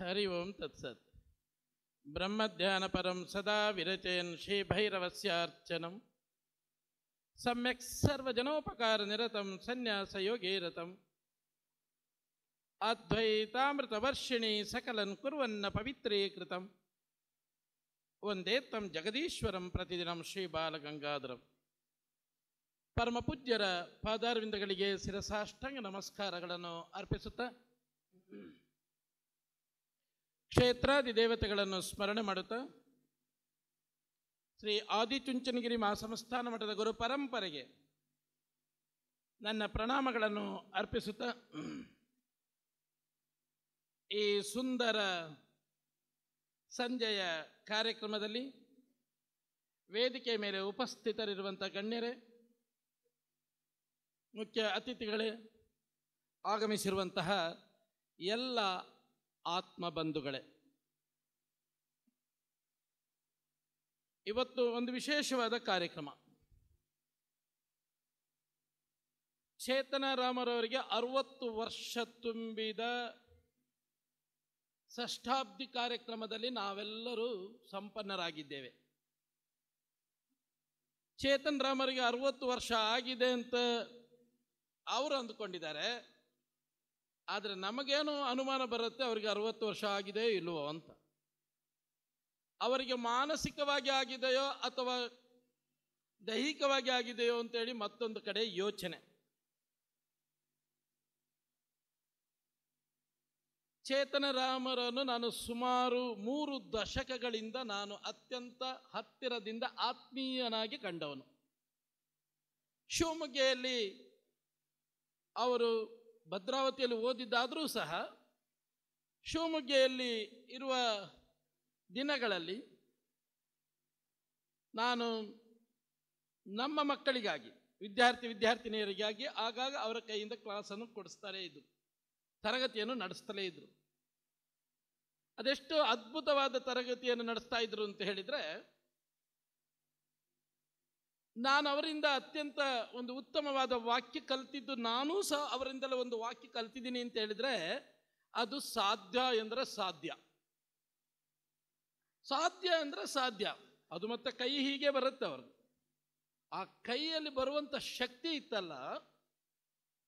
ಹರಿ ಓಂ ತತ್ಸತ್. ಬ್ರಹ್ಮಧ್ಯಾನ ಪರಂ ಸದಾ ವಿರಚಯನ್ ಶ್ರೀ ಭೈರವಸ್ಯಾರ್ಚನಂ ಸಮ್ಯಕ್ ಸರ್ವಜನೋಪಕಾರ ನಿರತಂ ಸನ್ಯಾಸ ಯೋಗೇ ರತಂ ಅದ್ವೈತಾಮೃತ ವರ್ಷಿಣಿ ಸಕಲನ್ ಕುರ್ವನ್ನ ಪವಿತ್ರೀಕೃತಂ ವಂದೇ ತಂ ಜಗದೀಶ್ವರಂ ಪ್ರತಿದಿನಂ ಶ್ರೀ ಬಾಲಗಂಗಾಧರಂ. ಪರಮ ಪೂಜ್ಯರ ಪಾದಾರವಿಂದಗಳಿಗೆ ಶಿರಸಾಷ್ಟಾಂಗ ನಮಸ್ಕಾರಗಳನ್ನು ಅರ್ಪಿಸುತ್ತಾ ಕ್ಷೇತ್ರಾದಿ ದೇವತೆಗಳನ್ನು ಸ್ಮರಣೆ ಮಾಡುತ್ತಾ ಶ್ರೀ ಆದಿಚುಂಚನಗಿರಿ ಮಹಾಸಂಸ್ಥಾನ ಮಠದ ಗುರು ಪರಂಪರೆಗೆ ನನ್ನ ಪ್ರಣಾಮಗಳನ್ನು ಅರ್ಪಿಸುತ್ತಾ ಈ ಸುಂದರ ಸಂಜೆಯ ಕಾರ್ಯಕ್ರಮದಲ್ಲಿ ವೇದಿಕೆ ಮೇಲೆ ಉಪಸ್ಥಿತರಿರುವಂಥ ಗಣ್ಯರೇ, ಮುಖ್ಯ ಅತಿಥಿಗಳೇ, ಆಗಮಿಸಿರುವಂತಹ ಎಲ್ಲ ಆತ್ಮಬಂಧುಗಳೇ, ಇವತ್ತು ಒಂದು ವಿಶೇಷವಾದ ಕಾರ್ಯಕ್ರಮ. ಚೇತನರಾಮರವರಿಗೆ 60 ವರ್ಷ ತುಂಬಿದ ಷಷ್ಠಾಬ್ದಿ ಕಾರ್ಯಕ್ರಮದಲ್ಲಿ ನಾವೆಲ್ಲರೂ ಸಂಪನ್ನರಾಗಿದ್ದೇವೆ. ಚೇತನ್ ರಾಮರಿಗೆ 60 ವರ್ಷ ಆಗಿದೆ ಅಂತ ಅವರು ಅಂದುಕೊಂಡಿದ್ದಾರೆ. ಆದರೆ ನಮಗೇನು ಅನುಮಾನ ಬರುತ್ತೆ ಅವರಿಗೆ 60 ವರ್ಷ ಆಗಿದೆ ಇಲ್ವೋ ಅಂತ. ಅವರಿಗೆ ಮಾನಸಿಕವಾಗಿ ಆಗಿದೆಯೋ ಅಥವಾ ದೈಹಿಕವಾಗಿ ಆಗಿದೆಯೋ ಅಂತೇಳಿ ಮತ್ತೊಂದು ಕಡೆ ಯೋಚನೆ. ಚೇತನರಾಮರನ್ನು ನಾನು ಸುಮಾರು 3 ದಶಕಗಳಿಂದ ನಾನು ಅತ್ಯಂತ ಹತ್ತಿರದಿಂದ ಆತ್ಮೀಯನಾಗಿ ಕಂಡವನು. ಶಿವಮೊಗ್ಗೆಯಲ್ಲಿ ಅವರು ಭದ್ರಾವತಿಯಲ್ಲಿ ಓದಿದ್ದಾದರೂ ಸಹ ಶಿವಮೊಗ್ಗೆಯಲ್ಲಿ ಇರುವ ದಿನಗಳಲ್ಲಿ ನಾನು ನಮ್ಮ ಮಕ್ಕಳಿಗಾಗಿ, ವಿದ್ಯಾರ್ಥಿನಿಯರಿಗಾಗಿ ಆಗಾಗ ಅವರ ಕೈಯಿಂದ ಕ್ಲಾಸನ್ನು ಕೊಡಿಸ್ತಾರೇ ಇದ್ದರು, ತರಗತಿಯನ್ನು ನಡೆಸ್ತಲೇ ಇದ್ದರು. ಅದೆಷ್ಟು ಅದ್ಭುತವಾದ ತರಗತಿಯನ್ನು ನಡೆಸ್ತಾ ಇದ್ರು ಅಂತ ಹೇಳಿದರೆ, ನಾನು ಅವರಿಂದ ಅತ್ಯಂತ ಒಂದು ಉತ್ತಮವಾದ ವಾಕ್ಯ ಕಲ್ತಿದ್ದು, ನಾನೂ ಸಹ ಅವರಿಂದಲೇ ಒಂದು ವಾಕ್ಯ ಕಲ್ತಿದ್ದೀನಿ ಅಂತ ಹೇಳಿದರೆ ಅದು ಸಾಧ್ಯ ಎಂದರೆ ಸಾಧ್ಯ, ಸಾಧ್ಯ ಅಂದರೆ ಸಾಧ್ಯ. ಅದು ಮತ್ತೆ ಕೈ ಹೀಗೆ ಬರುತ್ತೆ ಅವ್ರದ್ದು. ಆ ಕೈಯಲ್ಲಿ ಬರುವಂಥ ಶಕ್ತಿ ಇತ್ತಲ್ಲ,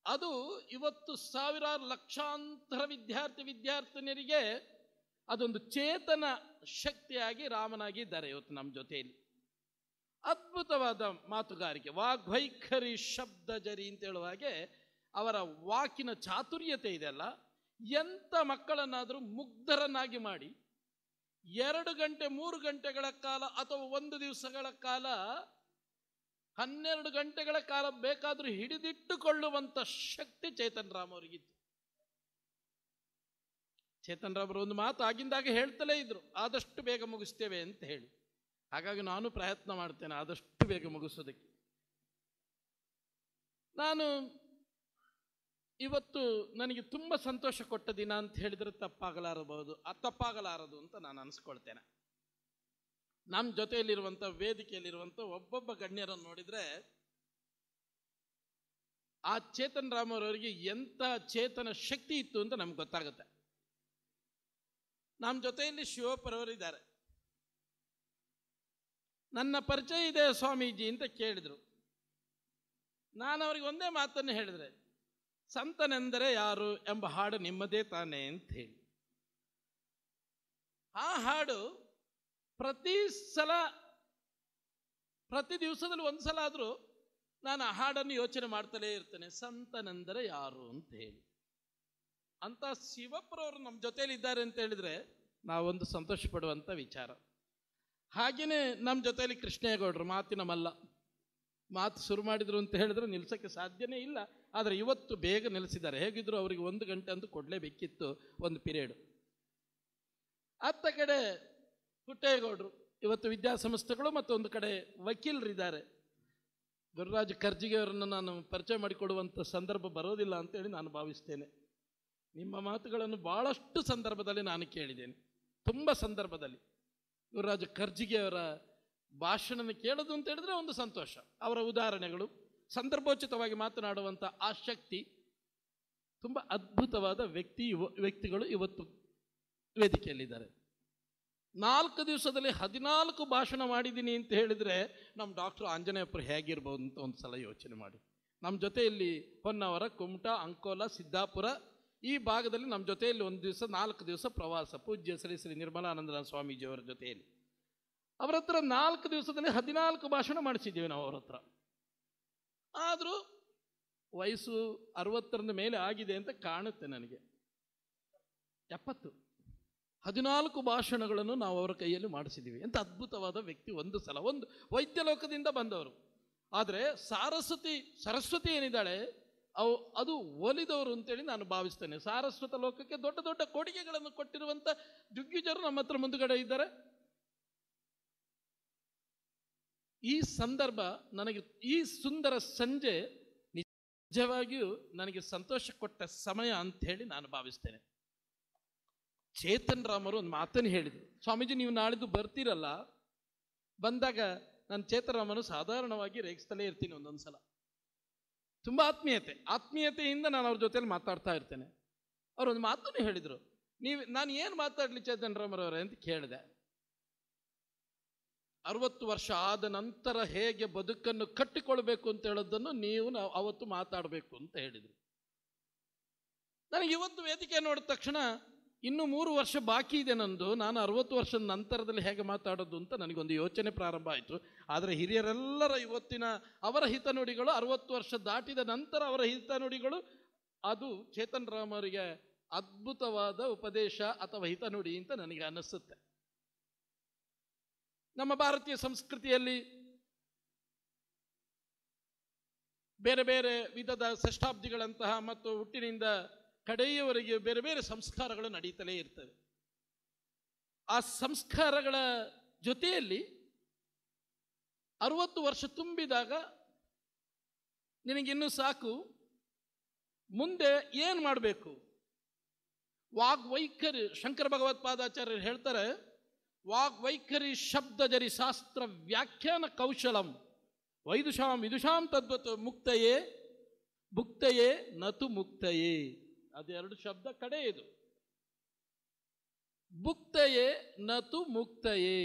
ಅದು ಇವತ್ತು ಸಾವಿರಾರು ಲಕ್ಷಾಂತರ ವಿದ್ಯಾರ್ಥಿನಿಯರಿಗೆ ಅದೊಂದು ಚೇತನ ಶಕ್ತಿಯಾಗಿ ರಾಮನಾಗಿದ್ದಾರೆ ಇವತ್ತು ನಮ್ಮ ಜೊತೆಯಲ್ಲಿ. ಅದ್ಭುತವಾದ ಮಾತುಗಾರಿಕೆ, ವಾಗ್ವೈಖರಿ ಶಬ್ದ ಜರಿ ಅಂತ ಹೇಳುವ ಹಾಗೆ ಅವರ ವಾಕಿನ ಚಾತುರ್ಯತೆ ಇದೆಯಲ್ಲ, ಎಂಥ ಮಕ್ಕಳನ್ನಾದರೂ ಮುಗ್ಧರನ್ನಾಗಿ ಮಾಡಿ 2 ಗಂಟೆ 3 ಗಂಟೆಗಳ ಕಾಲ ಅಥವಾ 1 ದಿವಸಗಳ ಕಾಲ 12 ಗಂಟೆಗಳ ಕಾಲ ಬೇಕಾದರೂ ಹಿಡಿದಿಟ್ಟುಕೊಳ್ಳುವಂಥ ಶಕ್ತಿ ಚೇತನ್ ರಾಮ್ ಅವರಿಗಿತ್ತು. ಚೇತನ್ ರಾಮರು ಒಂದು ಮಾತು ಆಗಿಂದಾಗ ಹೇಳ್ತಲೇ ಇದ್ರು, ಆದಷ್ಟು ಬೇಗ ಮುಗಿಸ್ತೇವೆ ಅಂತ ಹೇಳಿ. ಹಾಗಾಗಿ ನಾನು ಪ್ರಯತ್ನ ಮಾಡ್ತೇನೆ ಆದಷ್ಟು ಬೇಗ ಮುಗಿಸೋದಕ್ಕೆ. ನಾನು ಇವತ್ತು ನನಗೆ ತುಂಬ ಸಂತೋಷ ಕೊಟ್ಟ ದಿನ ಅಂತ ಹೇಳಿದರೆ ತಪ್ಪಾಗಲಾರದು ಅಂತ ನಾನು ಅನಿಸ್ಕೊಳ್ತೇನೆ. ನಮ್ಮ ಜೊತೆಯಲ್ಲಿರುವಂಥ ವೇದಿಕೆಯಲ್ಲಿರುವಂಥ ಒಬ್ಬೊಬ್ಬ ಗಣ್ಯರನ್ನು ನೋಡಿದರೆ ಆ ಚೇತನ್ ರಾಮರವರಿಗೆ ಎಂಥ ಚೇತನ ಶಕ್ತಿ ಇತ್ತು ಅಂತ ನಮ್ಗೆ ಗೊತ್ತಾಗುತ್ತೆ. ನಮ್ಮ ಜೊತೆಯಲ್ಲಿ ಶಿವಪ್ಪರವರಿದ್ದಾರೆ. ನನ್ನ ಪರಿಚಯ ಇದೆ ಸ್ವಾಮೀಜಿ ಅಂತ ಕೇಳಿದರು. ನಾನು ಅವರಿಗೆ ಒಂದೇ ಮಾತನ್ನು ಹೇಳಿದರೆ, ಸಂತನೆಂದರೆ ಯಾರು ಎಂಬ ಹಾಡು ನಿಮ್ಮದೇ ತಾನೇ ಅಂತ ಹೇಳಿ. ಆ ಹಾಡು ಪ್ರತಿ ದಿವಸದಲ್ಲಿ ಒಂದು ಸಲ ಆದರೂ ನಾನು ಆ ಹಾಡನ್ನು ಯೋಚನೆ ಮಾಡ್ತಲೇ ಇರ್ತೇನೆ, ಸಂತನೆಂದರೆ ಯಾರು ಅಂತ ಹೇಳಿ. ಅಂತ ಶಿವಪ್ಪರವರು ನಮ್ಮ ಜೊತೆಯಲ್ಲಿ ಇದ್ದಾರೆ ಅಂತ ಹೇಳಿದರೆ ನಾವೊಂದು ಸಂತೋಷ ಪಡುವಂಥ ವಿಚಾರ. ಹಾಗೆಯೇ ನಮ್ಮ ಜೊತೆಯಲ್ಲಿ ಕೃಷ್ಣೇಗೌಡರು, ಮಾತಿನ ಮಲ್ಲ. ಮಾತು ಶುರು ಮಾಡಿದರು ಅಂತ ಹೇಳಿದ್ರೆ ನಿಲ್ಲಿಸೋಕ್ಕೆ ಸಾಧ್ಯನೇ ಇಲ್ಲ. ಆದರೆ ಇವತ್ತು ಬೇಗ ನಿಲ್ಲಿಸಿದ್ದಾರೆ. ಹೇಗಿದ್ರು ಅವರಿಗೆ 1 ಗಂಟೆ ಅಂತೂ ಕೊಡಲೇಬೇಕಿತ್ತು ಒಂದು ಪೀರಿಯಡು. ಅತ್ತ ಕಡೆ ಪುಟ್ಟೇಗೌಡರು, ಇವತ್ತು ವಿದ್ಯಾಸಂಸ್ಥೆಗಳು ಮತ್ತು ಒಂದು ಕಡೆ ವಕೀಲರಿದ್ದಾರೆ. ಗುರುರಾಜ ಕರ್ಜಿಗೆ ಅವರನ್ನು ನಾನು ಪರಿಚಯ ಮಾಡಿಕೊಡುವಂಥ ಸಂದರ್ಭ ಬರೋದಿಲ್ಲ ಅಂತೇಳಿ ನಾನು ಭಾವಿಸ್ತೇನೆ. ನಿಮ್ಮ ಮಾತುಗಳನ್ನು ಭಾಳಷ್ಟು ಸಂದರ್ಭದಲ್ಲಿ ನಾನು ಕೇಳಿದ್ದೇನೆ. ತುಂಬ ಸಂದರ್ಭದಲ್ಲಿ ಗುರುರಾಜ ಕರ್ಜಿಗೆ ಅವರ ಭಾಷಣ ಕೇಳೋದು ಅಂತ ಹೇಳಿದ್ರೆ ಒಂದು ಸಂತೋಷ. ಅವರ ಉದಾಹರಣೆಗಳು, ಸಂದರ್ಭೋಚಿತವಾಗಿ ಮಾತನಾಡುವಂಥ ಆ ಶಕ್ತಿ, ತುಂಬ ಅದ್ಭುತವಾದ ವ್ಯಕ್ತಿಗಳು ಇವತ್ತು ವೇದಿಕೆಯಲ್ಲಿದ್ದಾರೆ. 4 ದಿವಸದಲ್ಲಿ 14 ಭಾಷಣ ಮಾಡಿದ್ದೀನಿ ಅಂತ ಹೇಳಿದರೆ ನಮ್ಮ ಡಾಕ್ಟರ್ ಆಂಜನೇಯಪ್ಪರು ಹೇಗಿರ್ಬೋದು ಅಂತ ಒಂದು ಸಲ ಯೋಚನೆ ಮಾಡಿ. ನಮ್ಮ ಜೊತೆಯಲ್ಲಿ ಹೊನ್ನಾವರ, ಕುಮಟಾ, ಅಂಕೋಲ, ಸಿದ್ದಾಪುರ ಈ ಭಾಗದಲ್ಲಿ ನಮ್ಮ ಜೊತೆಯಲ್ಲಿ 4 ದಿವಸ ಪ್ರವಾಸ, ಪೂಜ್ಯ ಶ್ರೀ ಶ್ರೀ ನಿರ್ಮಲಾನಂದ ಸ್ವಾಮೀಜಿಯವರ ಜೊತೆಯಲ್ಲಿ. ಅವರ ಹತ್ರ 4 ದಿವಸದಲ್ಲಿ 14 ಭಾಷಣ ಮಾಡಿಸಿದ್ದೀವಿ ನಾವು ಅವರ ಹತ್ರ. ಆದರೂ ವಯಸ್ಸು 60 ಮೇಲೆ ಆಗಿದೆ ಅಂತ ಕಾಣುತ್ತೆ ನನಗೆ. 70 14 ಭಾಷಣಗಳನ್ನು ನಾವು ಅವರ ಕೈಯಲ್ಲಿ ಮಾಡಿಸಿದ್ದೀವಿ. ಎಂಥ ಅದ್ಭುತವಾದ ವ್ಯಕ್ತಿ! ಒಂದು ಸಲ ಒಂದು ವೈದ್ಯ ಲೋಕದಿಂದ ಬಂದವರು. ಆದರೆ ಸರಸ್ವತಿ ಏನಿದ್ದಾಳೆ ಅದು ಒಲಿದವರು ಅಂತೇಳಿ ನಾನು ಭಾವಿಸ್ತೇನೆ. ಸಾರಸ್ವತ ಲೋಕಕ್ಕೆ ದೊಡ್ಡ ದೊಡ್ಡ ಕೊಡುಗೆಗಳನ್ನು ಕೊಟ್ಟಿರುವಂಥ ದಿಗ್ಗಜರು ನಮ್ಮ ಹತ್ರ ಮುಂದುಗಡೆ ಇದ್ದಾರೆ. ಈ ಸಂದರ್ಭ ನನಗೆ, ಈ ಸುಂದರ ಸಂಜೆ ನಿಜವಾಗಿಯೂ ನನಗೆ ಸಂತೋಷ ಕೊಟ್ಟ ಸಮಯ ಅಂತ ಹೇಳಿ ನಾನು ಭಾವಿಸ್ತೇನೆ. ಚೇತನ್ ರಾಮರು ಒಂದು ಮಾತನ್ನು ಹೇಳಿದರು. ಸ್ವಾಮೀಜಿ, ನೀವು ನಾಳಿದ್ದು ಬರ್ತೀರಲ್ಲ, ಬಂದಾಗ ನಾನು ಚೇತನ್ ರಾಮನು ಸಾಧಾರಣವಾಗಿ ರೇಗಿಸ್ತಲೇ ಇರ್ತೀನಿ. ಒಂದೊಂದು ಸಲ ತುಂಬ ಆತ್ಮೀಯತೆಯಿಂದ ನಾನು ಅವ್ರ ಜೊತೆಲಿ ಮಾತಾಡ್ತಾ ಇರ್ತೇನೆ. ಅವರೊಂದು ಮಾತನ್ನು ಹೇಳಿದರು. ನಾನು ಏನು ಮಾತಾಡಲಿ ಚೇತನ್ ರಾಮರವರೇ ಅಂತ ಕೇಳಿದೆ. 60 ವರ್ಷ ಆದ ನಂತರ ಹೇಗೆ ಬದುಕನ್ನು ಕಟ್ಟಿಕೊಳ್ಬೇಕು ಅಂತ ಹೇಳೋದನ್ನು ನಾವು ಅವತ್ತು ಮಾತಾಡಬೇಕು ಅಂತ ಹೇಳಿದರು. ನನಗೆ ಇವತ್ತು ವೇದಿಕೆ ನೋಡಿದ ತಕ್ಷಣ ಇನ್ನು 3 ವರ್ಷ ಬಾಕಿ ಇದೆ ನಂದು, ನಾನು 60 ವರ್ಷದ ನಂತರದಲ್ಲಿ ಹೇಗೆ ಮಾತಾಡೋದು ಅಂತ ನನಗೊಂದು ಯೋಚನೆ ಪ್ರಾರಂಭ ಆಯಿತು. ಆದರೆ ಹಿರಿಯರೆಲ್ಲರ ಇವತ್ತಿನ ಅವರ ಹಿತನುಡಿಗಳು 60 ವರ್ಷ ದಾಟಿದ ನಂತರ ಅವರ ಹಿತನುಡಿಗಳು, ಅದು ಚೇತನ್ ರಾಮರಿಗೆ ಅದ್ಭುತವಾದ ಉಪದೇಶ ಅಥವಾ ಹಿತನುಡಿ ಅಂತ ನನಗೆ ಅನ್ನಿಸುತ್ತೆ. ನಮ್ಮ ಭಾರತೀಯ ಸಂಸ್ಕೃತಿಯಲ್ಲಿ ಬೇರೆ ಬೇರೆ ವಿಧದ ಷಷ್ಠಾಬ್ದಿಗಳಂತಹ ಮತ್ತು ಹುಟ್ಟಿನಿಂದ ಕಡೆಯವರೆಗೆ ಬೇರೆ ಬೇರೆ ಸಂಸ್ಕಾರಗಳು ನಡೀತಲೇ ಇರ್ತವೆ. ಆ ಸಂಸ್ಕಾರಗಳ ಜೊತೆಯಲ್ಲಿ 60 ವರ್ಷ ತುಂಬಿದಾಗ ನಿನಗಿನ್ನೂ ಸಾಕು, ಮುಂದೆ ಏನು ಮಾಡಬೇಕು? ವಾಗ್ವೈಖರಿ, ಶಂಕರ ಭಗವತ್ಪಾದಾಚಾರ್ಯರು ಹೇಳ್ತಾರೆ, ವಾಗ್ವೈಖರಿ ಶಬ್ದಜರಿ ಶಾಸ್ತ್ರ ವ್ಯಾಖ್ಯಾನ ಕೌಶಲಂ ವೈದುಷಾಂ ವಿದುಷಾಂ ತದ್ವತ್ ಮುಕ್ತಯೇ ಭುಕ್ತಯೇ ನತು ಮುಕ್ತಯೇ. ಅದೆರಡು ಶಬ್ದ ಕಡೆ ಇದು. ಭುಕ್ತಯೇ ನತು ಮುಕ್ತಯೇ.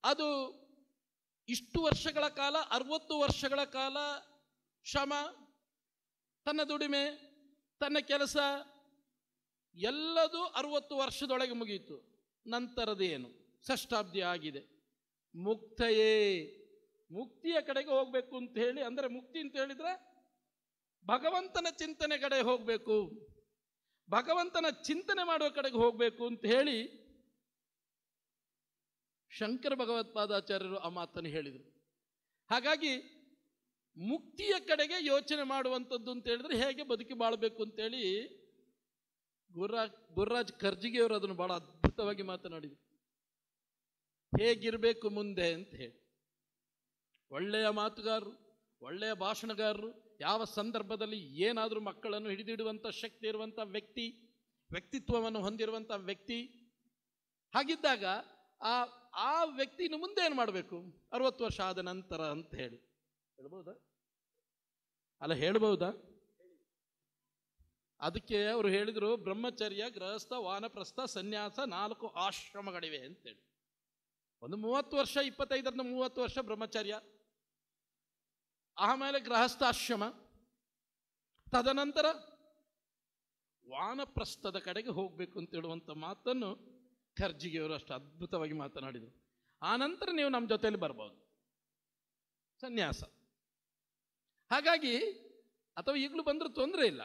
ಅದು ಇಷ್ಟು ವರ್ಷಗಳ ಕಾಲ, 60 ವರ್ಷಗಳ ಕಾಲ ಶ್ರಮ, ತನ್ನ ದುಡಿಮೆ, ತನ್ನ ಕೆಲಸ ಎಲ್ಲದೂ 60 ವರ್ಷದೊಳಗೆ ಮುಗಿಯಿತು. ನಂತರದೇನು? ಷಷ್ಠಾಬ್ದಿ ಆಗಿದೆ. ಮುಕ್ತಯೇ, ಮುಕ್ತಿಯ ಕಡೆಗೆ ಹೋಗ್ಬೇಕು ಅಂತ ಹೇಳಿ, ಅಂದರೆ ಮುಕ್ತಿ ಅಂತ ಹೇಳಿದ್ರೆ ಭಗವಂತನ ಚಿಂತನೆ ಕಡೆ ಹೋಗಬೇಕು, ಭಗವಂತನ ಚಿಂತನೆ ಮಾಡುವ ಕಡೆಗೆ ಹೋಗಬೇಕು ಅಂತ ಹೇಳಿ ಶಂಕರ ಭಗವತ್ಪಾದಾಚಾರ್ಯರು ಆ ಮಾತನ್ನು ಹೇಳಿದರು. ಹಾಗಾಗಿ ಮುಕ್ತಿಯ ಕಡೆಗೆ ಯೋಚನೆ ಮಾಡುವಂಥದ್ದು ಅಂತ ಹೇಳಿದ್ರೆ ಹೇಗೆ ಬದುಕಿ ಬಾಳಬೇಕು ಅಂತೇಳಿ ಗುರುರಾಜ್ ಕರ್ಜಿಗಿಯವರು ಅದನ್ನು ಬಹಳ ಅದ್ಭುತವಾಗಿ ಮಾತನಾಡಿದರು. ಹೇಗಿರಬೇಕು ಮುಂದೆ ಅಂತ ಹೇಳಿ. ಒಳ್ಳೆಯ ಮಾತುಗಾರರು, ಒಳ್ಳೆಯ ಭಾಷಣಗಾರರು, ಯಾವ ಸಂದರ್ಭದಲ್ಲಿ ಏನಾದರೂ ಮಕ್ಕಳನ್ನು ಹಿಡಿದಿಡುವಂಥ ಶಕ್ತಿ ಇರುವಂಥ ವ್ಯಕ್ತಿತ್ವವನ್ನು ಹೊಂದಿರುವಂಥ ವ್ಯಕ್ತಿ. ಹಾಗಿದ್ದಾಗ ಆ ವ್ಯಕ್ತಿನ ಮುಂದೆ ಏನು ಮಾಡಬೇಕು 60 ವರ್ಷ ಆದ ನಂತರ ಅಂತ ಹೇಳಿ ಹೇಳ್ಬೋದಾ? ಹೇಳ್ಬಹುದಾ? ಅದಕ್ಕೆ ಅವರು ಹೇಳಿದರು, ಬ್ರಹ್ಮಚರ್ಯ, ಗೃಹಸ್ಥ, ವಾನಪ್ರಸ್ಥ, ಸನ್ಯಾಸ 4 ಆಶ್ರಮಗಳಿವೆ ಅಂತೇಳಿ. ಒಂದು 30 ವರ್ಷ, 25-30 ವರ್ಷ ಬ್ರಹ್ಮಚರ್ಯ, ಆಮೇಲೆ ಗೃಹಸ್ಥಾಶ್ರಮ, ತದನಂತರ ವಾನಪ್ರಸ್ಥದ ಕಡೆಗೆ ಹೋಗಬೇಕು ಅಂತ ಹೇಳುವಂಥ ಮಾತನ್ನು ಖರ್ಜಿಗಿಯವರು ಅಷ್ಟು ಅದ್ಭುತವಾಗಿ ಮಾತನಾಡಿದರು. ಆ ನಂತರ ನೀವು ನಮ್ಮ ಜೊತೆಯಲ್ಲಿ ಬರ್ಬೋದು, ಸನ್ಯಾಸ. ಹಾಗಾಗಿ, ಅಥವಾ ಈಗಲೂ ಬಂದರೂ ತೊಂದರೆ ಇಲ್ಲ,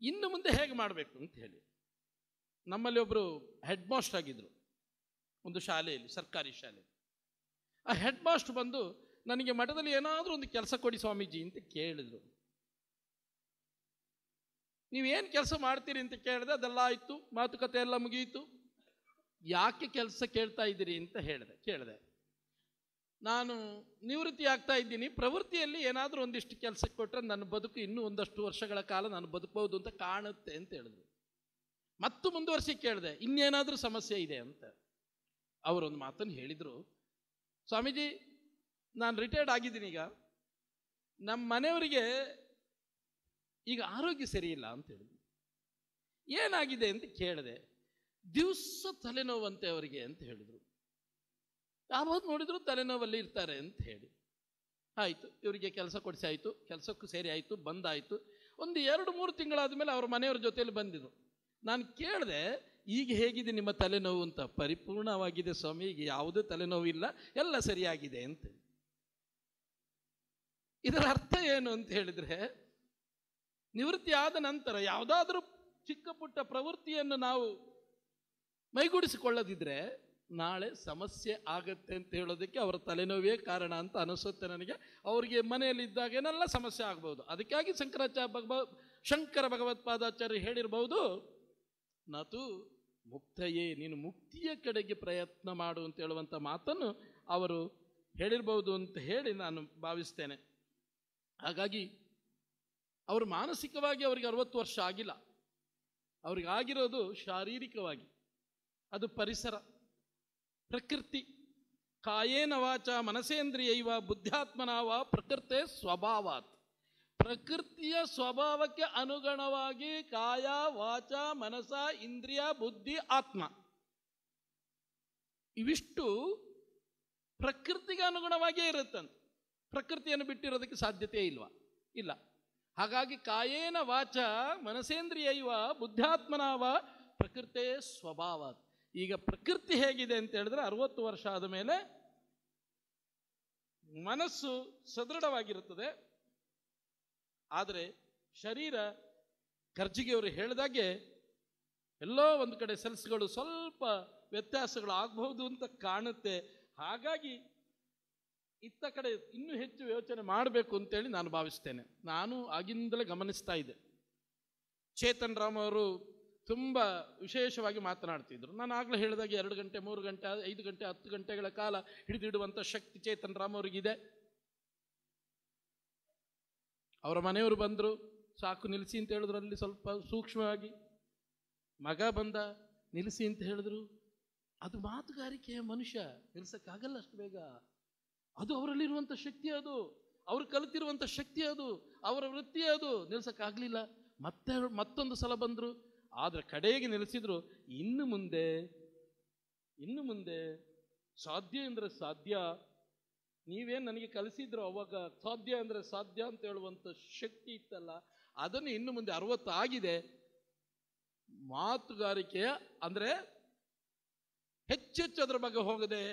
ಇನ್ನು ಮುಂದೆ ಹೇಗೆ ಮಾಡಬೇಕು ಅಂತ ಹೇಳಿ. ನಮ್ಮಲ್ಲಿ ಒಬ್ಬರು ಹೆಡ್ ಮಾಸ್ಟರ್ ಆಗಿದ್ದರು ಒಂದು ಶಾಲೆಯಲ್ಲಿ, ಸರ್ಕಾರಿ ಶಾಲೆ. ಆ ಹೆಡ್ ಮಾಸ್ಟರ್ ಬಂದು ನನಗೆ ಮಠದಲ್ಲಿ ಏನಾದರೂ ಒಂದು ಕೆಲಸ ಕೊಡಿ ಸ್ವಾಮೀಜಿ ಅಂತ ಕೇಳಿದ್ರು. ನೀವೇನು ಕೆಲಸ ಮಾಡ್ತೀರಿ ಅಂತ ಕೇಳಿದೆ. ಅದೆಲ್ಲ ಆಯಿತು, ಮಾತುಕತೆ ಎಲ್ಲ ಮುಗಿಯಿತು. ಯಾಕೆ ಕೆಲಸ ಕೇಳ್ತಾ ಇದ್ದೀರಿ ಅಂತ ಕೇಳಿದೆ. ನಾನು ನಿವೃತ್ತಿ ಆಗ್ತಾ ಇದ್ದೀನಿ, ಪ್ರವೃತ್ತಿಯಲ್ಲಿ ಏನಾದರೂ ಒಂದಿಷ್ಟು ಕೆಲಸ ಕೊಟ್ಟರೆ ನನ್ನ ಬದುಕು ಇನ್ನೂ ಒಂದಷ್ಟು ವರ್ಷಗಳ ಕಾಲ ನಾನು ಬದುಕಬಹುದು ಅಂತ ಕಾಣುತ್ತೆ ಅಂತ ಹೇಳಿದ್ರು. ಮತ್ತು ಮುಂದುವರಿಸಿ ಕೇಳಿದೆ, ಇನ್ನೇನಾದರೂ ಸಮಸ್ಯೆ ಇದೆ ಅಂತ. ಅವರೊಂದು ಮಾತನ್ನು ಹೇಳಿದರು, ಸ್ವಾಮೀಜಿ ನಾನು ರಿಟೈರ್ಡ್ ಆಗಿದ್ದೀನಿ, ಈಗ ನಮ್ಮ ಮನೆಯವರಿಗೆ ಈಗ ಆರೋಗ್ಯ ಸರಿ ಇಲ್ಲ ಅಂತ ಹೇಳಿದ್ರು. ಏನಾಗಿದೆ ಅಂತ ಕೇಳಿದೆ. ದಿವಸ ತಲೆನೋವಂತೆ ಅವರಿಗೆ ಅಂತ ಹೇಳಿದರು. ಯಾವಾಗ ನೋಡಿದ್ರು ತಲೆನೋವಲ್ಲಿ ಇರ್ತಾರೆ ಅಂತ ಹೇಳಿ ಆಯಿತು. ಇವರಿಗೆ ಕೆಲಸ ಕೊಡಿಸಿ ಆಯಿತು, ಕೆಲಸಕ್ಕೂ ಸೇರಿ ಆಯಿತು, ಬಂದಾಯಿತು. ಒಂದು 2-3 ತಿಂಗಳಾದ ಮೇಲೆ ಅವ್ರ ಮನೆಯವ್ರ ಜೊತೆಯಲ್ಲಿ ಬಂದಿದ್ರು. ನಾನು ಕೇಳಿದೆ, ಈಗ ಹೇಗಿದೆ ನಿಮ್ಮ ತಲೆನೋವು ಅಂತ. ಪರಿಪೂರ್ಣವಾಗಿದೆ ಸ್ವಾಮಿ, ಈಗ ಯಾವುದೇ ತಲೆನೋವು ಇಲ್ಲ, ಎಲ್ಲ ಸರಿಯಾಗಿದೆ ಅಂತ. ಇದರ ಅರ್ಥ ಏನು ಅಂತ ಹೇಳಿದರೆ, ನಿವೃತ್ತಿ ಆದ ನಂತರ ಯಾವುದಾದ್ರೂ ಚಿಕ್ಕ ಪುಟ್ಟ ಪ್ರವೃತ್ತಿಯನ್ನು ನಾವು ಮೈಗೂಡಿಸಿಕೊಳ್ಳದಿದ್ರೆ ನಾಳೆ ಸಮಸ್ಯೆ ಆಗತ್ತೆ ಅಂತ ಹೇಳೋದಕ್ಕೆ ಅವರ ತಲೆನೋವೇ ಕಾರಣ ಅಂತ ಅನಿಸುತ್ತೆ ನನಗೆ. ಅವರಿಗೆ ಮನೆಯಲ್ಲಿದ್ದಾಗೇನೆಲ್ಲ ಸಮಸ್ಯೆ ಆಗ್ಬೋದು. ಅದಕ್ಕಾಗಿ ಶಂಕರ ಭಗವತ್ಪಾದಾಚಾರ್ಯ ಹೇಳಿರ್ಬೋದು, ನತು ಮುಕ್ತಯೇ, ನೀನು ಮುಕ್ತಿಯ ಕಡೆಗೆ ಪ್ರಯತ್ನ ಮಾಡು ಅಂತ ಹೇಳುವಂಥ ಮಾತನ್ನು ಅವರು ಹೇಳಿರ್ಬೋದು ಅಂತ ಹೇಳಿ ನಾನು ಭಾವಿಸ್ತೇನೆ. ಹಾಗಾಗಿ ಅವರು ಮಾನಸಿಕವಾಗಿ ಅವರಿಗೆ 60 ವರ್ಷ ಆಗಿಲ್ಲ, ಅವ್ರಿಗಾಗಿರೋದು ಶಾರೀರಿಕವಾಗಿ. ಅದು ಪರಿಸರ, ಪ್ರಕೃತಿ. ಕಾಯೇನ ವಾಚ ಮನಸೇಂದ್ರಿಯೈವ ಬುದ್ಧಾತ್ಮನಾವ ಪ್ರಕೃತೆ ಸ್ವಭಾವಾತ್. ಪ್ರಕೃತಿಯ ಸ್ವಭಾವಕ್ಕೆ ಅನುಗುಣವಾಗಿ ಕಾಯ ವಾಚ ಮನಸ ಇಂದ್ರಿಯ ಬುದ್ಧಿ ಆತ್ಮ ಇವಿಷ್ಟು ಪ್ರಕೃತಿಗೆ ಅನುಗುಣವಾಗಿಯೇ ಇರುತ್ತಂತೆ. ಪ್ರಕೃತಿಯನ್ನು ಬಿಟ್ಟಿರೋದಕ್ಕೆ ಸಾಧ್ಯತೆ ಇಲ್ವಾ? ಇಲ್ಲ. ಹಾಗಾಗಿ ಕಾಯೇನ ವಾಚ ಮನಸೇಂದ್ರಿಯೈವ ಬುದ್ಧಾತ್ಮನಾವ ಪ್ರಕೃತೆ ಸ್ವಭಾವಾತ್. ಈಗ ಪ್ರಕೃತಿ ಹೇಗಿದೆ ಅಂತ ಹೇಳಿದ್ರೆ 60 ವರ್ಷ ಆದ ಮೇಲೆ ಮನಸ್ಸು ಸದೃಢವಾಗಿರುತ್ತದೆ, ಆದರೆ ಶರೀರ ಖರ್ಜಿಗೆಯವರು ಹೇಳಿದಾಗೆ ಎಲ್ಲೋ ಒಂದು ಕಡೆ ಸೆಲ್ಸ್ಗಳು ಸ್ವಲ್ಪ ವ್ಯತ್ಯಾಸಗಳು ಆಗಬಹುದು ಅಂತ ಕಾಣುತ್ತೆ. ಹಾಗಾಗಿ ಇತ್ತ ಕಡೆ ಇನ್ನೂ ಹೆಚ್ಚು ಯೋಚನೆ ಮಾಡಬೇಕು ಅಂತೇಳಿ ನಾನು ಭಾವಿಸ್ತೇನೆ. ನಾನು ಆಗಿಂದಲೇ ಗಮನಿಸ್ತಾ ಇದ್ದೆ. ಚೇತನ್ ರಾಮ್ ಅವರು ತುಂಬ ವಿಶೇಷವಾಗಿ ಮಾತನಾಡ್ತಿದ್ರು. ನಾನು ಆಗಲೇ ಹೇಳಿದಾಗೆ 2 ಗಂಟೆ 3 ಗಂಟೆ 5 ಗಂಟೆ 10 ಗಂಟೆಗಳ ಕಾಲ ಹಿಡಿದಿಡುವಂಥ ಶಕ್ತಿ ಚೇತನ್ ರಾಮ್ ಅವರಿಗಿದೆ. ಅವರ ಮನೆಯವರು ಬಂದರು, ಸಾಕು ನಿಲ್ಲಿಸಿ ಅಂತ ಹೇಳಿದ್ರು. ಅಲ್ಲಿ ಸ್ವಲ್ಪ ಸೂಕ್ಷ್ಮವಾಗಿ ಮಗ ಬಂದ, ನಿಲ್ಲಿಸಿ ಅಂತ ಹೇಳಿದ್ರು. ಅದು ಮಾತುಗಾರಿಕೆಯ ಮನುಷ್ಯ, ನಿಲ್ಸಕ್ಕಾಗಲ್ಲ ಅಷ್ಟು ಬೇಗ. ಅದು ಅವರಲ್ಲಿರುವಂಥ ಶಕ್ತಿ, ಅದು ಅವರು ಕಲಿತಿರುವಂಥ ಶಕ್ತಿ, ಅದು ಅವರ ವೃತ್ತಿ, ಅದು ನಿಲ್ಸಕ್ಕಾಗಲಿಲ್ಲ. ಮತ್ತೊಂದು ಸಲ ಬಂದರು, ಆದರೆ ಕಡೆಗೆ ನಿಲ್ಲಿಸಿದ್ರು. ಇನ್ನು ಮುಂದೆ ಸಾಧ್ಯ ಅಂದರೆ ಸಾಧ್ಯ, ನೀವೇನು ನನಗೆ ಕಲಿಸಿದ್ರು ಅವಾಗ ಸಾಧ್ಯ ಅಂದರೆ ಸಾಧ್ಯ ಅಂತ ಹೇಳುವಂಥ ಶಕ್ತಿ ಇತ್ತಲ್ಲ, ಅದನ್ನು ಇನ್ನು ಮುಂದೆ 60 ಆಗಿದೆ. ಮಾತುಗಾರಿಕೆಯ ಅಂದರೆ ಹೆಚ್ಚೆಚ್ಚು ಅದರ ಬಗ್ಗೆ ಹೋಗದೆ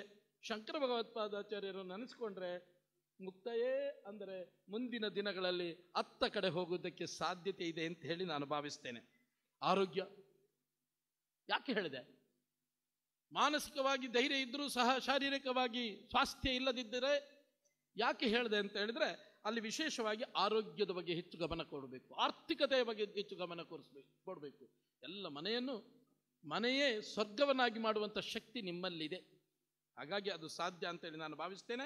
ಶಂಕರ ಭಗವತ್ಪಾದಾಚಾರ್ಯರು ನೆನೆಸ್ಕೊಂಡ್ರೆ ಮುಕ್ತಯೇ ಅಂದರೆ ಮುಂದಿನ ದಿನಗಳಲ್ಲಿ ಅತ್ತ ಕಡೆ ಹೋಗುವುದಕ್ಕೆ ಸಾಧ್ಯತೆ ಇದೆ ಅಂತ ಹೇಳಿ ನಾನು ಭಾವಿಸ್ತೇನೆ. ಆರೋಗ್ಯ ಯಾಕೆ ಹೇಳಿದೆ? ಮಾನಸಿಕವಾಗಿ ಧೈರ್ಯ ಇದ್ದರೂ ಸಹ ಶಾರೀರಿಕವಾಗಿ ಸ್ವಾಸ್ಥ್ಯ ಇಲ್ಲದಿದ್ದರೆ ಯಾಕೆ ಹೇಳಿದೆ ಅಂತ ಹೇಳಿದ್ರೆ, ಅಲ್ಲಿ ವಿಶೇಷವಾಗಿ ಆರೋಗ್ಯದ ಬಗ್ಗೆ ಹೆಚ್ಚು ಗಮನ ಕೊಡಬೇಕು, ಆರ್ಥಿಕತೆಯ ಬಗ್ಗೆ ಹೆಚ್ಚು ಗಮನ ಕೊಡಬೇಕು. ಎಲ್ಲ ಮನೆಯೇ ಸ್ವರ್ಗವನ್ನಾಗಿ ಮಾಡುವಂಥ ಶಕ್ತಿ ನಿಮ್ಮಲ್ಲಿದೆ. ಹಾಗಾಗಿ ಅದು ಸಾಧ್ಯ ಅಂತೇಳಿ ನಾನು ಭಾವಿಸ್ತೇನೆ.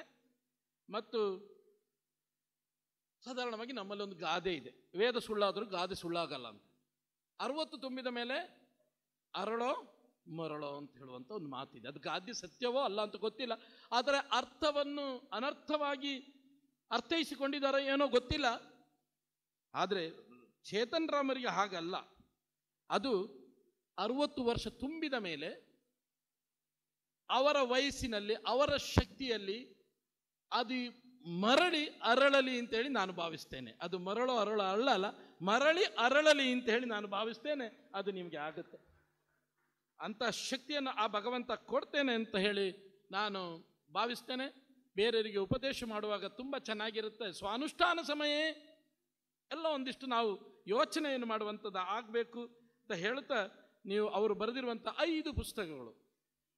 ಮತ್ತು ಸಾಧಾರಣವಾಗಿ ನಮ್ಮಲ್ಲಿ ಒಂದು ಗಾದೆ ಇದೆ, ವೇದ ಸುಳ್ಳಾದರೂ ಗಾದೆ ಸುಳ್ಳಾಗಲ್ಲ ಅಂತ. 60 ತುಂಬಿದ ಮೇಲೆ ಅರಳೋ ಮರಳೋ ಅಂತ ಹೇಳುವಂಥ ಒಂದು ಮಾತಿದೆ. ಅದು ಗಾದೆ ಸತ್ಯವೋ ಅಲ್ಲ ಅಂತ ಗೊತ್ತಿಲ್ಲ, ಆದರೆ ಅರ್ಥವನ್ನು ಅನರ್ಥವಾಗಿ ಅರ್ಥೈಸಿಕೊಂಡಿದ್ದಾರೋ ಏನೋ ಗೊತ್ತಿಲ್ಲ. ಆದರೆ ಚೇತನ್ ರಾಮರಿಗೆ ಹಾಗಲ್ಲ. ಅದು 60 ವರ್ಷ ತುಂಬಿದ ಮೇಲೆ ಅವರ ವಯಸ್ಸಿನಲ್ಲಿ ಅವರ ಶಕ್ತಿಯಲ್ಲಿ ಅದು ಮರಳಿ ಅರಳಲಿ ಅಂತೇಳಿ ನಾನು ಭಾವಿಸ್ತೇನೆ. ಅದು ಮರಳೋ ಅರಳೋ ಅಲ್ಲ, ಮರಳಿ ಅರಳಲಿ ಅಂತೇಳಿ ನಾನು ಭಾವಿಸ್ತೇನೆ. ಅದು ನಿಮಗೆ ಆಗುತ್ತೆ. ಅಂಥ ಶಕ್ತಿಯನ್ನು ಆ ಭಗವಂತ ಕೊಡ್ತೇನೆ ಅಂತ ಹೇಳಿ ನಾನು ಭಾವಿಸ್ತೇನೆ. ಬೇರೆಯವರಿಗೆ ಉಪದೇಶ ಮಾಡುವಾಗ ತುಂಬ ಚೆನ್ನಾಗಿರುತ್ತೆ. ಸ್ವಾನುಷ್ಠಾನ ಸಮಯ ಎಲ್ಲ ಒಂದಿಷ್ಟು ನಾವು ಯೋಚನೆಯನ್ನು ಮಾಡುವಂಥದ್ದು ಆಗಬೇಕು ಅಂತ ಹೇಳ್ತಾ, ನೀವು ಅವರು ಬರೆದಿರುವಂಥ 5 ಪುಸ್ತಕಗಳು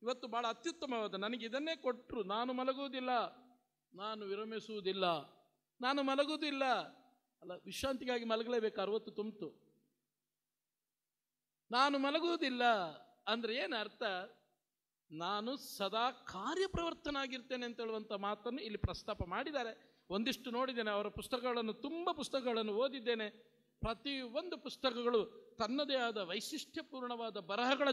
ಇವತ್ತು ಭಾಳ ಅತ್ಯುತ್ತಮವಾದ. ನನಗೆ ಇದನ್ನೇ ಕೊಟ್ಟರು. ನಾನು ಮಲಗುವುದಿಲ್ಲ, ನಾನು ವಿರಮಿಸುವುದಿಲ್ಲ, ನಾನು ಮಲಗುವುದಿಲ್ಲ ಅಲ್ಲ, ವಿಶ್ರಾಂತಿಗಾಗಿ ಮಲಗಲೇಬೇಕು. 60 ತುಂಬಿತು. ನಾನು ಮಲಗುವುದಿಲ್ಲ ಅಂದರೆ ಏನು ಅರ್ಥ? ನಾನು ಸದಾ ಕಾರ್ಯಪ್ರವರ್ತನಾಗಿರ್ತೇನೆ ಅಂತ ಹೇಳುವಂಥ ಮಾತನ್ನು ಇಲ್ಲಿ ಪ್ರಸ್ತಾಪ ಮಾಡಿದ್ದಾರೆ. ಒಂದಿಷ್ಟು ನೋಡಿದ್ದೇನೆ ಅವರ ಪುಸ್ತಕಗಳನ್ನು, ತುಂಬ ಪುಸ್ತಕಗಳನ್ನು ಓದಿದ್ದೇನೆ. ಪ್ರತಿಯೊಂದು ಪುಸ್ತಕಗಳು ತನ್ನದೇ ಆದ ವೈಶಿಷ್ಟ್ಯಪೂರ್ಣವಾದ ಬರಹಗಳ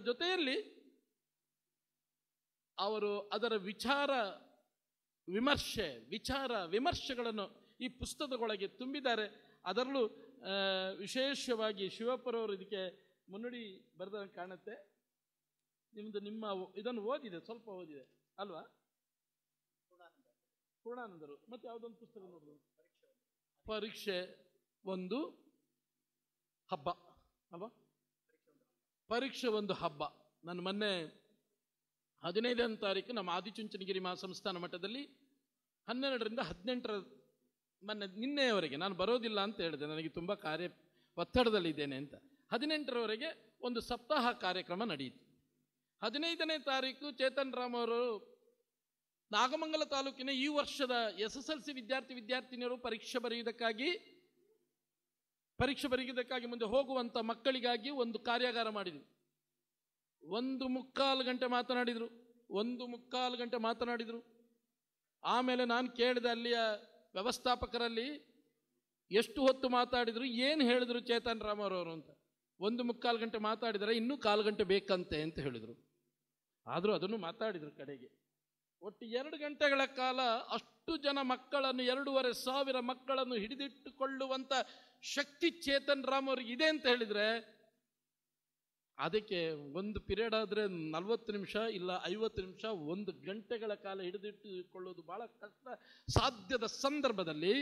ಜೊತೆಯಲ್ಲಿ ಅವರು ಅದರ ವಿಚಾರ ವಿಮರ್ಶೆಗಳನ್ನು ಈ ಪುಸ್ತಕದೊಳಗೆ ತುಂಬಿದ್ದಾರೆ. ಅದರಲ್ಲೂ ವಿಶೇಷವಾಗಿ ಶಿವಪ್ಪರವರು ಇದಕ್ಕೆ ಮುನ್ನುಡಿ ಬರೆದ ಕಾಣುತ್ತೆ. ನಿಮ್ಮ ಇದನ್ನು ಓದಿದೆ, ಸ್ವಲ್ಪ ಓದಿದೆ ಅಲ್ವಾ? ಪೂರ್ಣಾನಂದರು. ಮತ್ತೆ ಯಾವುದೊಂದು ಪುಸ್ತಕ ನೋಡಿದ್ರು, ಪರೀಕ್ಷೆ ಒಂದು ಹಬ್ಬ ಅಲ್ವಾ? ಪರೀಕ್ಷೆ ಒಂದು ಹಬ್ಬ. ನಾನು ಮೊನ್ನೆ 15ನೇ ತಾರೀಕು ನಮ್ಮ ಆದಿಚುಂಚನಗಿರಿ ಮಹಾಸಂಸ್ಥಾನ ಮಠದಲ್ಲಿ 12ರಿಂದ 18ರ ನಿನ್ನೆಯವರೆಗೆ ನಾನು ಬರೋದಿಲ್ಲ ಅಂತ ಹೇಳಿದೆ, ನನಗೆ ತುಂಬ ಕಾರ್ಯ ಒತ್ತಡದಲ್ಲಿದ್ದೇನೆ ಅಂತ. 18ರವರೆಗೆ ಒಂದು ಸಪ್ತಾಹ ಕಾರ್ಯಕ್ರಮ ನಡೆಯಿತು. 15ನೇ ತಾರೀಕು ಚೇತನ್ ರಾಮ್ ಅವರು ನಾಗಮಂಗಲ ತಾಲೂಕಿನ ಈ ವರ್ಷದ SSLC ವಿದ್ಯಾರ್ಥಿನಿಯರು ಪರೀಕ್ಷೆ ಬರೆಯುವುದಕ್ಕಾಗಿ ಮುಂದೆ ಹೋಗುವಂಥ ಮಕ್ಕಳಿಗಾಗಿ ಒಂದು ಕಾರ್ಯಾಗಾರ ಮಾಡಿದರು. 1.25 ಗಂಟೆ ಮಾತನಾಡಿದರು. ಆಮೇಲೆ ನಾನು ಕೇಳಿದೆ ಅಲ್ಲಿಯ ವ್ಯವಸ್ಥಾಪಕರಲ್ಲಿ, ಎಷ್ಟು ಹೊತ್ತು ಮಾತಾಡಿದರು, ಏನು ಹೇಳಿದರು ಚೇತನ್ ರಾಮ್ ಅವರು ಅಂತ. 1.25 ಗಂಟೆ ಮಾತಾಡಿದರೆ ಇನ್ನೂ 1/4 ಗಂಟೆ ಬೇಕಂತೆ ಅಂತ ಹೇಳಿದರು. ಆದರೂ ಅದನ್ನು ಮಾತಾಡಿದರು ಕಡೆಗೆ. ಒಟ್ಟು 2 ಗಂಟೆಗಳ ಕಾಲ ಅಷ್ಟು ಜನ ಮಕ್ಕಳನ್ನು, 2,500 ಮಕ್ಕಳನ್ನು ಹಿಡಿದಿಟ್ಟುಕೊಳ್ಳುವಂಥ ಶಕ್ತಿ ಚೇತನ್ ರಾಮ್ ಅವ್ರಿಗೆ ಇದೆ ಅಂತ ಹೇಳಿದರೆ, ಅದಕ್ಕೆ ಒಂದು ಪಿರಿಯಡ್ ಆದರೆ 40 ನಿಮಿಷ ಇಲ್ಲ 50 ನಿಮಿಷ, 1 ಗಂಟೆಗಳ ಕಾಲ ಹಿಡಿದಿಟ್ಟುಕೊಳ್ಳೋದು ಬಹಳ ಕಷ್ಟ ಸಾಧ್ಯದ ಸಂದರ್ಭದಲ್ಲಿ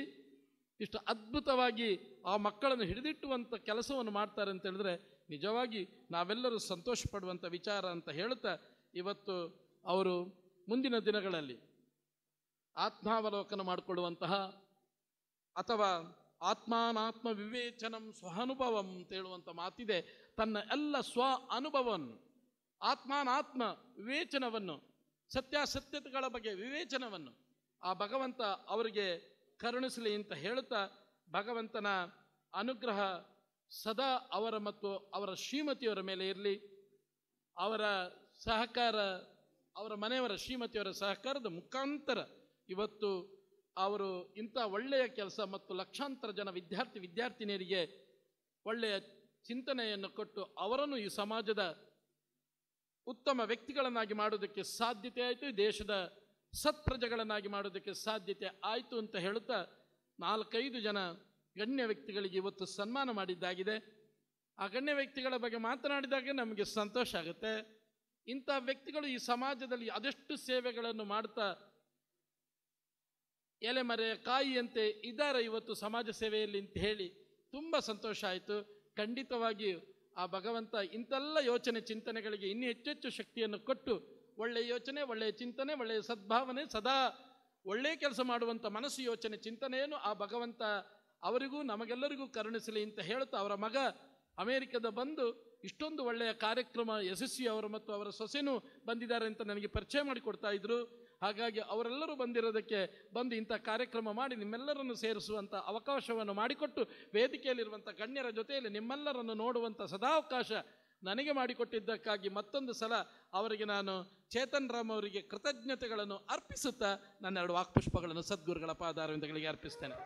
ಇಷ್ಟು ಅದ್ಭುತವಾಗಿ ಆ ಮಕ್ಕಳನ್ನು ಹಿಡಿದಿಟ್ಟುವಂಥ ಕೆಲಸವನ್ನು ಮಾಡ್ತಾರೆ ಅಂತ ಹೇಳಿದ್ರೆ ನಿಜವಾಗಿ ನಾವೆಲ್ಲರೂ ಸಂತೋಷ ಪಡುವಂಥ ವಿಚಾರ ಅಂತ ಹೇಳುತ್ತಾ, ಇವತ್ತು ಅವರು ಮುಂದಿನ ದಿನಗಳಲ್ಲಿ ಆತ್ಮಾವಲೋಕನ ಮಾಡಿಕೊಳ್ಳುವಂತಹ ಅಥವಾ ಆತ್ಮಾನಾತ್ಮ ವಿವೇಚನಂ ಸ್ವಅನುಭವಂ ಅಂತ ಹೇಳುವಂಥ ಮಾತಿದೆ. ತನ್ನ ಎಲ್ಲ ಸ್ವ ಅನುಭವವನ್ನು, ಆತ್ಮಾನಾತ್ಮ ವಿವೇಚನವನ್ನು, ಸತ್ಯಾಸತ್ಯತೆಗಳ ಬಗ್ಗೆ ವಿವೇಚನವನ್ನು ಆ ಭಗವಂತ ಅವರಿಗೆ ಕರುಣಿಸಲಿ ಅಂತ ಹೇಳುತ್ತಾ, ಭಗವಂತನ ಅನುಗ್ರಹ ಸದಾ ಅವರ ಮತ್ತು ಅವರ ಶ್ರೀಮತಿಯವರ ಮೇಲೆ ಇರಲಿ. ಅವರ ಸಹಕಾರ, ಅವರ ಮನೆಯವರ ಶ್ರೀಮತಿಯವರ ಸಹಕಾರದ ಮುಖಾಂತರ ಇವತ್ತು ಅವರು ಇಂಥ ಒಳ್ಳೆಯ ಕೆಲಸ ಮತ್ತು ಲಕ್ಷಾಂತರ ಜನ ವಿದ್ಯಾರ್ಥಿನಿಯರಿಗೆ ಒಳ್ಳೆಯ ಚಿಂತನೆಯನ್ನು ಕೊಟ್ಟು ಅವರನ್ನು ಈ ಸಮಾಜದ ಉತ್ತಮ ವ್ಯಕ್ತಿಗಳನ್ನಾಗಿ ಮಾಡೋದಕ್ಕೆ ಸಾಧ್ಯತೆ ಆಯಿತು, ದೇಶದ ಸತ್ಪ್ರಜೆಗಳನ್ನಾಗಿ ಮಾಡೋದಕ್ಕೆ ಸಾಧ್ಯತೆ ಆಯಿತು ಅಂತ ಹೇಳುತ್ತಾ, 4-5 ಜನ ಗಣ್ಯ ವ್ಯಕ್ತಿಗಳಿಗೆ ಇವತ್ತು ಸನ್ಮಾನ ಮಾಡಿದ್ದಾಗಿದೆ. ಆ ಗಣ್ಯ ವ್ಯಕ್ತಿಗಳ ಬಗ್ಗೆ ಮಾತನಾಡಿದಾಗ ನಮಗೆ ಸಂತೋಷ ಆಗುತ್ತೆ. ಇಂಥ ವ್ಯಕ್ತಿಗಳು ಈ ಸಮಾಜದಲ್ಲಿ ಅದೆಷ್ಟು ಸೇವೆಗಳನ್ನು ಮಾಡ್ತಾ ಎಲೆಮರೆ ಕಾಯಿಯಂತೆ ಇದ್ದಾರೆ ಇವತ್ತು ಸಮಾಜ ಸೇವೆಯಲ್ಲಿ ಅಂತ ಹೇಳಿ ತುಂಬ ಸಂತೋಷ ಆಯಿತು. ಖಂಡಿತವಾಗಿ ಆ ಭಗವಂತ ಇಂಥೆಲ್ಲ ಯೋಚನೆ ಚಿಂತನೆಗಳಿಗೆ ಇನ್ನೂ ಹೆಚ್ಚೆಚ್ಚು ಶಕ್ತಿಯನ್ನು ಕೊಟ್ಟು ಒಳ್ಳೆಯ ಯೋಚನೆ, ಒಳ್ಳೆಯ ಚಿಂತನೆ, ಒಳ್ಳೆಯ ಸದ್ಭಾವನೆ, ಸದಾ ಒಳ್ಳೆಯ ಕೆಲಸ ಮಾಡುವಂಥ ಮನಸ್ಸು, ಯೋಚನೆ, ಚಿಂತನೆಯನ್ನು ಆ ಭಗವಂತ ಅವರಿಗೂ ನಮಗೆಲ್ಲರಿಗೂ ಕರುಣಿಸಲಿ ಅಂತ ಹೇಳುತ್ತಾ, ಅವರ ಮಗ ಅಮೇರಿಕದ ಬಂದು ಇಷ್ಟೊಂದು ಒಳ್ಳೆಯ ಕಾರ್ಯಕ್ರಮ ಯಶಸ್ವಿ ಅವರು ಮತ್ತು ಅವರ ಸೊಸೆನೂ ಬಂದಿದ್ದಾರೆ ಅಂತ ನನಗೆ ಪರಿಚಯ ಮಾಡಿಕೊಡ್ತಾ ಇದ್ರು. ಹಾಗಾಗಿ ಅವರೆಲ್ಲರೂ ಬಂದು ಇಂಥ ಕಾರ್ಯಕ್ರಮ ಮಾಡಿ ನಿಮ್ಮೆಲ್ಲರನ್ನು ಸೇರಿಸುವಂಥ ಅವಕಾಶವನ್ನು ಮಾಡಿಕೊಟ್ಟು ವೇದಿಕೆಯಲ್ಲಿರುವಂಥ ಗಣ್ಯರ ಜೊತೆಯಲ್ಲಿ ನಿಮ್ಮೆಲ್ಲರನ್ನು ನೋಡುವಂಥ ಸದಾವಕಾಶ ನನಗೆ ಮಾಡಿಕೊಟ್ಟಿದ್ದಕ್ಕಾಗಿ ಮತ್ತೊಂದು ಸಲ ಅವರಿಗೆ ನಾನು ಚೇತನ್ ರಾಮ್ ಅವರಿಗೆ ಕೃತಜ್ಞತೆಗಳನ್ನು ಅರ್ಪಿಸುತ್ತಾ ನನ್ನ 2 ವಾಕ್ಪುಷ್ಪಗಳನ್ನು ಸದ್ಗುರುಗಳ ಪಾದಾರವಿಂದಗಳಿಗೆ ಅರ್ಪಿಸ್ತೇನೆ.